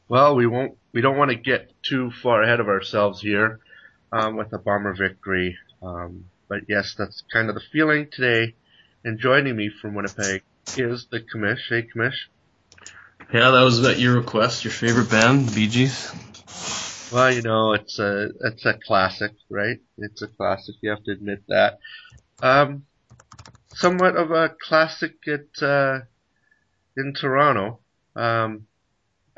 Well, we don't want to get too far ahead of ourselves here with the Bomber victory. But yes, that's kind of the feeling today. And joining me from Winnipeg is the Comish. Hey, Comish. Yeah, that was at your request. Your favorite band, the Bee Gees. Well, it's a classic, right? It's a classic. You have to admit that. Um, Somewhat of a classic in Toronto. Um,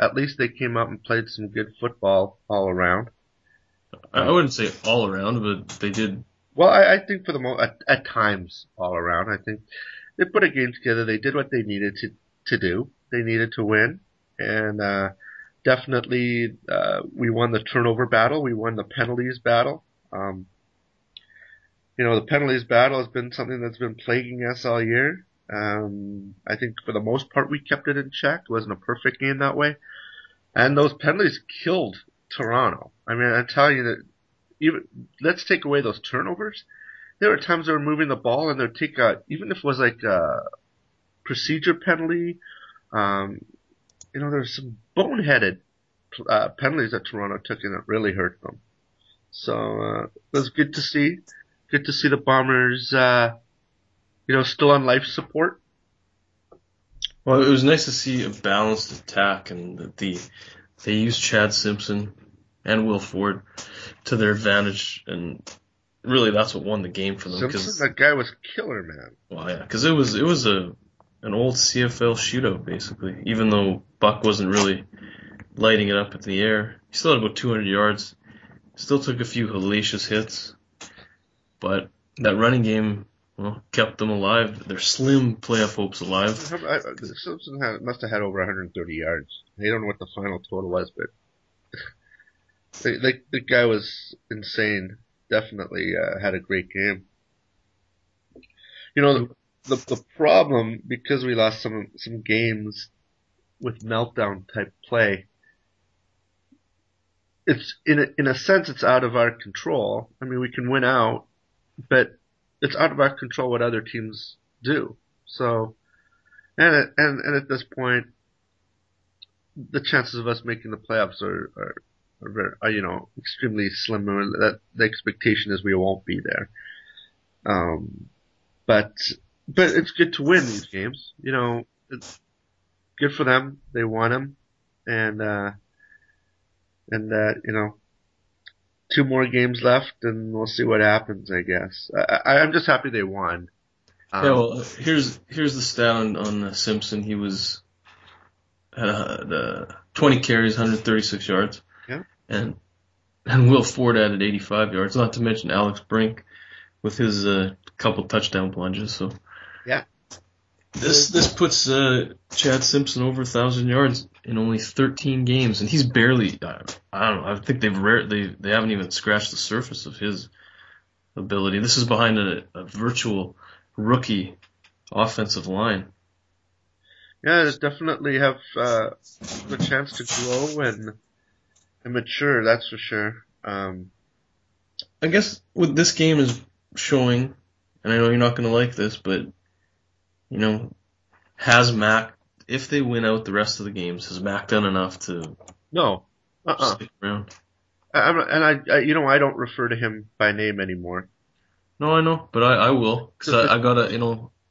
at least they came out and played some good football all around. I wouldn't say all around, but they did. Well, I think for at times all around. I think they put a game together. They did what they needed to do. They needed to win, and definitely we won the turnover battle. We won the penalties battle. Um, the penalties battle has been something that's been plaguing us all year. I think for the most part we kept it in check. It wasn't a perfect game that way, and those penalties killed Toronto. I mean, I'm telling you that even let's take away those turnovers. There were times they were moving the ball and they'd take even if it was like a procedure penalty. Um, there's some boneheaded penalties that Toronto took and it really hurt them. So it was good to see. Good to see the Bombers, still on life support. Well, it was nice to see a balanced attack, and that they used Chad Simpson and Will Ford to their advantage, and really that's what won the game for them. Simpson, that guy was killer, man. Well, yeah, because it was an old CFL shootout basically. Even though Buck wasn't really lighting it up at the air, he still had about 200 yards. Still took a few hellacious hits, but that running game, well, kept them alive. Their slim playoff hopes alive. Simpson must have had over 130 yards. I don't know what the final total was, but the guy was insane. Definitely had a great game. The problem, because we lost some games with meltdown type play, it's in a sense it's out of our control. I mean, we can win out, but it's out of our control what other teams do. So, and at this point, the chances of us making the playoffs are very, extremely slim. That the expectation is we won't be there. But it's good to win these games. It's good for them. They won them, and two more games left, and we'll see what happens. I guess I'm just happy they won. Yeah, well, here's the stat on Simpson. He had 20 carries, 136 yards. Yeah. And Will Ford added 85 yards. Not to mention Alex Brink with his couple touchdown plunges. So yeah, this puts Chad Simpson over 1,000 yards in only 13 games, and he's barely. I don't know. I think they haven't even scratched the surface of his ability. This is behind a virtual rookie offensive line. Yeah, they definitely have the chance to grow and mature. That's for sure. I guess what this game is showing, and I know you're not going to like this, but has Mac, if they win out the rest of the games, has Mac done enough to stick around? I don't refer to him by name anymore. No, I know, but I will, because I gotta,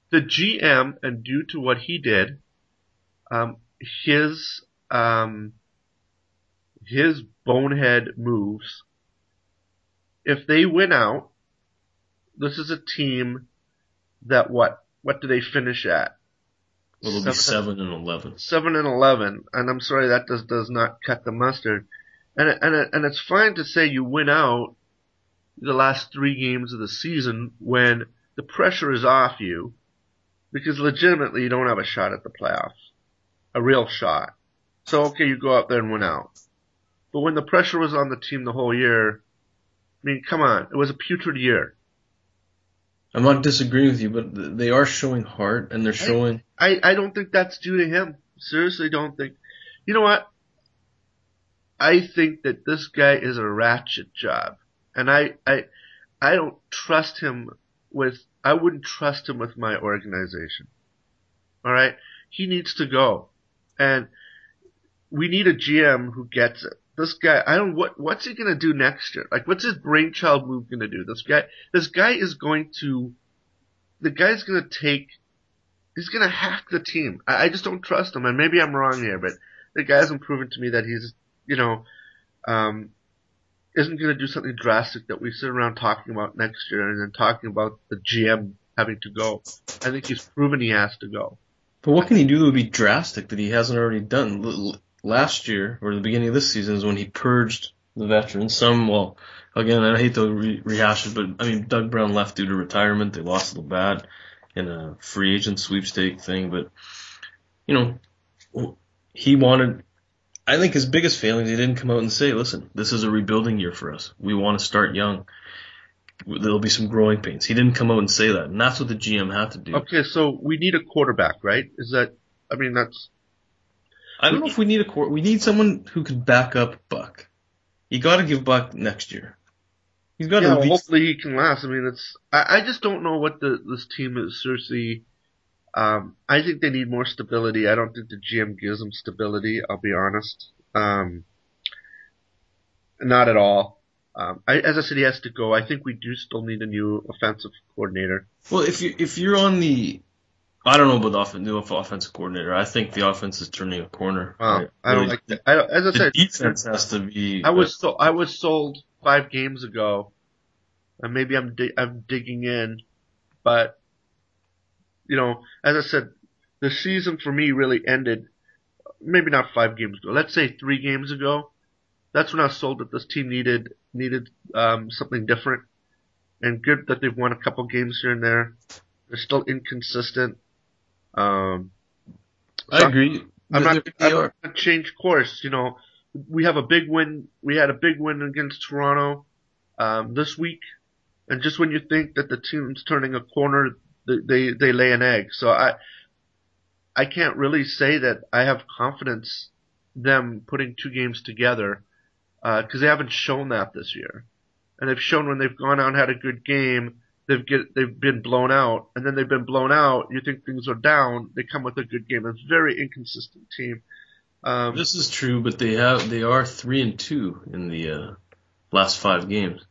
The GM, and due to what he did, his bonehead moves, if they win out, this is a team that what do they finish at? Well, they'll be 7-11. 7-11, and I'm sorry, that does not cut the mustard. And it's fine to say you win out the last 3 games of the season when the pressure is off you, because legitimately you don't have a shot at the playoffs, a real shot. So okay, you go out there and win out. But when the pressure was on the team the whole year, I mean, come on, it was a putrid year. I'm not disagreeing with you, but they are showing heart, and they're showing. I don't think that's due to him. Seriously, don't think. You know what? I think that this guy is a ratchet job, and I don't trust him with. I wouldn't trust him with my organization. All right, he needs to go, and we need a GM who gets it. This guy, I don't, what's he gonna do next year? Like, what's his brainchild move gonna do? This guy is going to, the guy's gonna he's gonna hack the team. I just don't trust him, and maybe I'm wrong here, but the guy hasn't proven to me that he's, isn't gonna do something drastic that we sit around talking about next year and then talking about the GM having to go. I think he's proven he has to go. But what can he do that would be drastic that he hasn't already done? Last year, or the beginning of this season, is when he purged the veterans. Again, I hate to rehash it, but I mean, Doug Brown left due to retirement. They lost a little bad in a free agent sweepstake thing, but, he wanted, I think his biggest failing, he didn't come out and say, listen, this is a rebuilding year for us. We want to start young. There'll be some growing pains. He didn't come out and say that, and that's what the GM had to do. Okay, so we need a quarterback, right? I don't know if we need we need someone who could back up Buck. You got to give Buck next year. He's got to. Hopefully he can last. I mean, I just don't know what this team is seriously. I think they need more stability. I don't think the GM gives them stability. I'll be honest. Not at all. As I said, he has to go. I think we do still need a new offensive coordinator. Well, if you're on the, I don't know about the new offensive coordinator. I think the offense is turning a corner. Wow, I don't like that. As I said, defense has to be. I was sold 5 games ago, and maybe I'm digging in, but as I said, the season for me really ended. Maybe not 5 games ago. Let's say 3 games ago. That's when I was sold that this team needed something different, and good that they've won a couple games here and there. They're still inconsistent. I agree. I'm not going to change course. We have a big win. We had a big win against Toronto this week, and just when you think that the team's turning a corner, they lay an egg. So I can't really say that I have confidence them putting 2 games together because they haven't shown that this year, and they've shown when they've gone out and had a good game. They've been blown out, and then they've been blown out. You think things are down, they come with a good game. It's a very inconsistent team. This is true, but they are 3-2 in the last 5 games.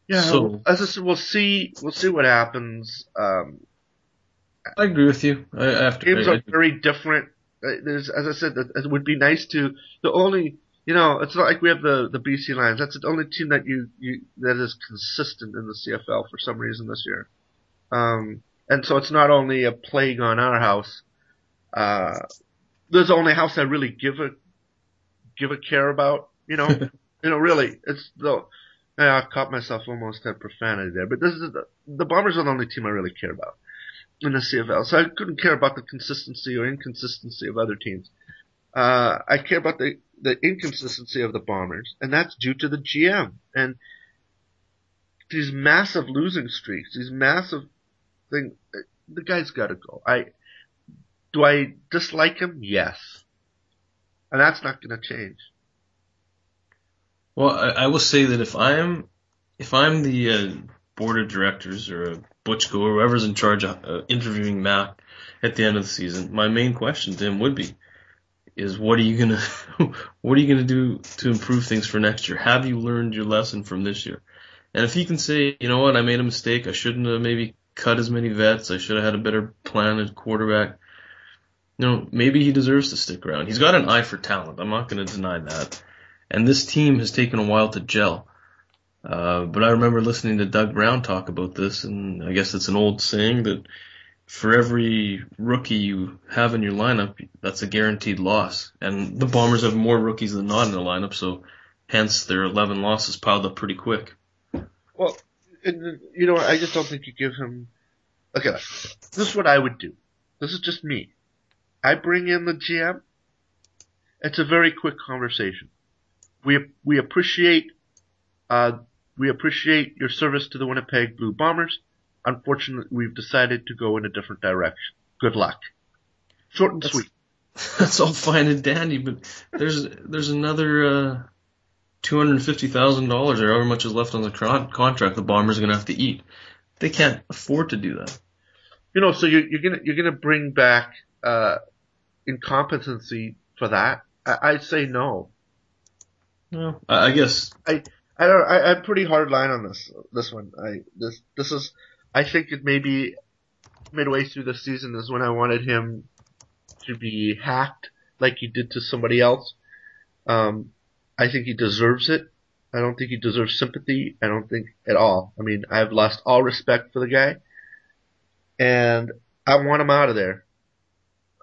Yeah, so, as I said, we'll see what happens. I agree with you. Games are very different. As I said, it would be nice to it's not like we have the BC Lions. That's the only team that that is consistent in the CFL for some reason this year. And so it's not only a plague on our house. There's the only house I really give a care about. Really, it's I caught myself almost at profanity there, but this is the Bombers are the only team I really care about in the CFL. So I couldn't care about the consistency or inconsistency of other teams. I care about the inconsistency of the Bombers, and that's due to the GM and these massive losing streaks, these massive things. The guy's got to go. Do I dislike him? Yes, and that's not going to change. Well, I will say that if I'm the board of directors or Butchko or whoever's in charge of interviewing Mac at the end of the season, my main question to him would be, is what are you gonna do to improve things for next year? Have you learned your lesson from this year? And if he can say, you know what, I made a mistake, I shouldn't have maybe cut as many vets, I should have had a better plan at quarterback, maybe he deserves to stick around. He's got an eye for talent, I'm not going to deny that. And this team has taken a while to gel. But I remember listening to Doug Brown talk about this, and I guess it's an old saying that for every rookie you have in your lineup, that's a guaranteed loss. And the Bombers have more rookies than not in their lineup, so hence their 11 losses piled up pretty quick. Well, I just don't think you give him... Okay, this is what I would do. This is just me. I bring in the GM. It's a very quick conversation. We appreciate your service to the Winnipeg Blue Bombers. Unfortunately, we've decided to go in a different direction. Good luck. Short and sweet. That's all fine and dandy, but there's another $250,000 or however much is left on the contract the Bombers are going to have to eat. They can't afford to do that. So you're gonna bring back incompetency for that. I'd say no. Well, I guess. I'm pretty hard line on this one. This is, I think it may be midway through the season is when I wanted him to be hacked like he did to somebody else. I think he deserves it. I don't think he deserves sympathy. I don't think at all. I mean, I've lost all respect for the guy, and I want him out of there.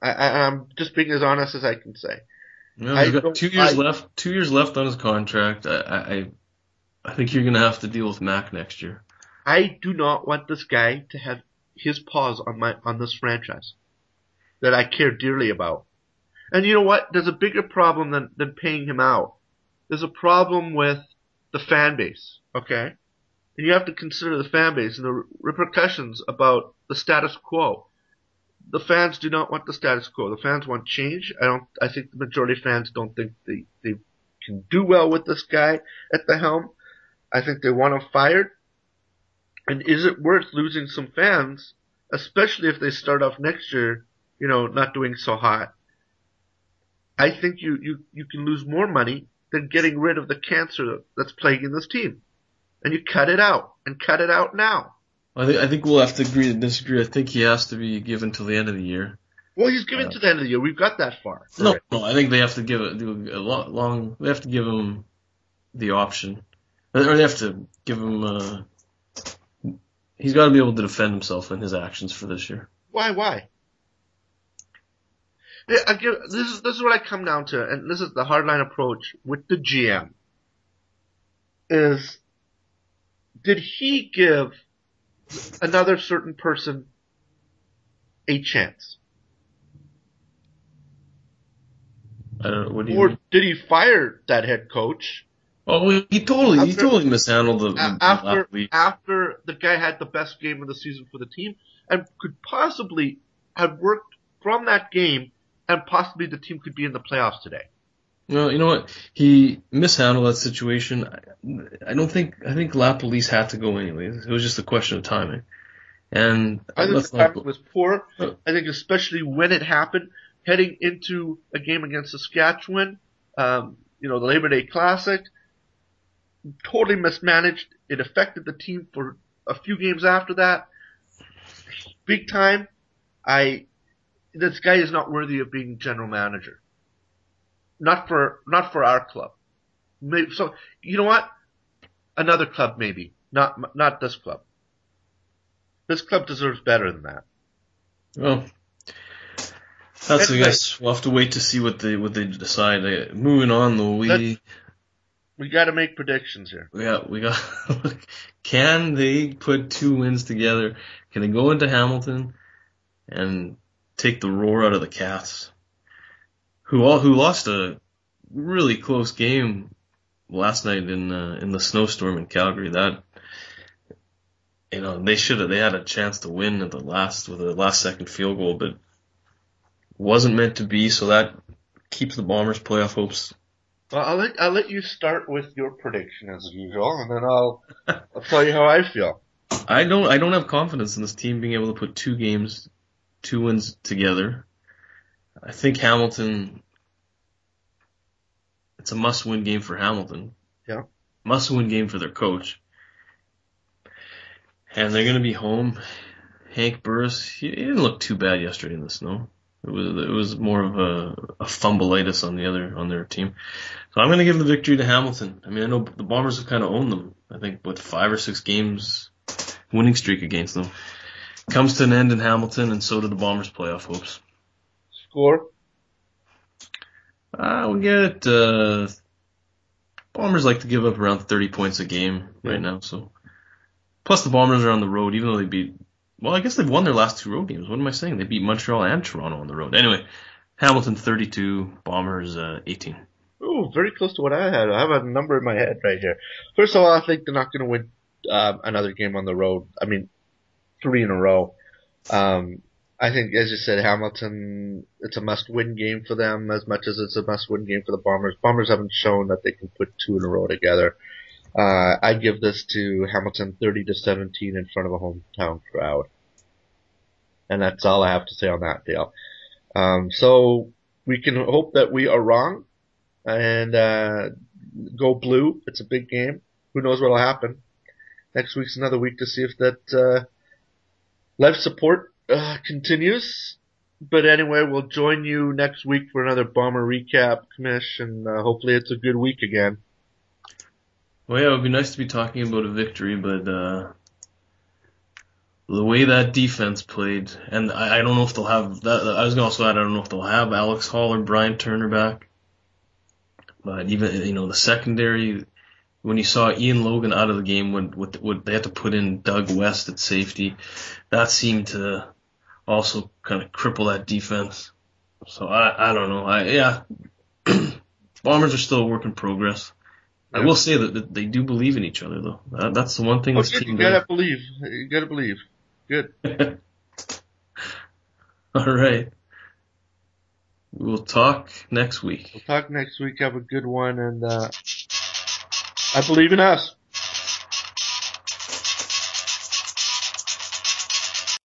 I'm just being as honest as I can say. No, he's got 2 years left. 2 years left on his contract. I think you're gonna have to deal with Mac next year. I do not want this guy to have his paws on this franchise that I care dearly about. And you know what? There's a bigger problem than paying him out. There's a problem with the fan base, okay? And you have to consider the fan base and the repercussions about the status quo. The fans do not want the status quo. The fans want change. I think the majority of fans don't think they can do well with this guy at the helm. I think they want him fired. And is it worth losing some fans, especially if they start off next year, not doing so hot? I think you can lose more money than getting rid of the cancer that's plaguing this team. And you cut it out, and cut it out now. I think we'll have to agree to disagree. I think he has to be given till the end of the year. Well, he's given to the end of the year. We've got that far. No, I think they have to give it they have to give him the option, or they have to give him. He's got to be able to defend himself in his actions for this year. Why? Yeah, this is what I come down to, and this is the hardline approach with the GM. Did he give another certain person a chance? I don't know. What do you mean? Did he fire that head coach? Oh, he totally mishandled the after the guy had the best game of the season for the team and could possibly have worked from that game, and possibly the team could be in the playoffs today. Well, you know what? He mishandled that situation. I think LaPolice had to go anyways. It was just a question of timing. And I think the timing was poor. I think especially when it happened, heading into a game against Saskatchewan, the Labor Day Classic, totally mismanaged. It affected the team for a few games after that. Big time. This guy is not worthy of being general manager. Not for our club. Maybe, so you know what? Another club maybe. Not this club. This club deserves better than that. Well, I guess we'll have to wait to see what they decide. Moving on though, we got to make predictions here. We got. Can they put 2 wins together? Can they go into Hamilton and take the roar out of the Cats, who lost a really close game last night in the snowstorm in Calgary? That they had a chance to win with the last second field goal, but wasn't meant to be. So that keeps the Bombers' playoff hopes. Well, I'll let you start with your prediction as usual, and then I'll tell you how I feel. I don't have confidence in this team being able to put 2 wins together. I think Hamilton, it's a must-win game for Hamilton. Yeah. Must-win game for their coach. And they're going to be home. Hank Burris, he didn't look too bad yesterday in the snow. It was more of a fumbleitis on their team. So I'm going to give the victory to Hamilton. I mean, I know the Bombers have kind of owned them. I think with 5 or 6 games winning streak against them. Comes to an end in Hamilton, and so do the Bombers' playoff hopes. Score? We'll get Bombers like to give up around 30 points a game right now. So, plus the Bombers are on the road, even though they beat. Well, I guess they've won their last 2 road games. What am I saying? They beat Montreal and Toronto on the road. Anyway, Hamilton 32, Bombers 18. Ooh, very close to what I had. I have a number in my head right here. First of all, I think they're not going to win another game on the road. I mean, 3 in a row. I think, as you said, Hamilton, it's a must-win game for them as much as it's a must-win game for the Bombers. Bombers haven't shown that they can put 2 in a row together. I give this to Hamilton 30-17 in front of a hometown crowd. And that's all I have to say on that deal. So we can hope that we are wrong, and go blue. It's a big game. Who knows what'll happen? Next week's another week to see if that live support continues. But anyway, we'll join you next week for another Bomber recap, Comish, and hopefully it's a good week again. Well, yeah, it would be nice to be talking about a victory, but the way that defense played, and I don't know if they'll have that. I was going to also add, I don't know if they'll have Alex Hall or Brian Turner back, but even the secondary. When you saw Ian Logan out of the game, when they had to put in Doug West at safety, that seemed to also kind of cripple that defense. So I don't know. Bombers are still a work in progress. Yeah. I will say that they do believe in each other, though. That's the one thing this team does. You gotta believe. Good. All right. We'll talk next week. Have a good one, and I believe in us.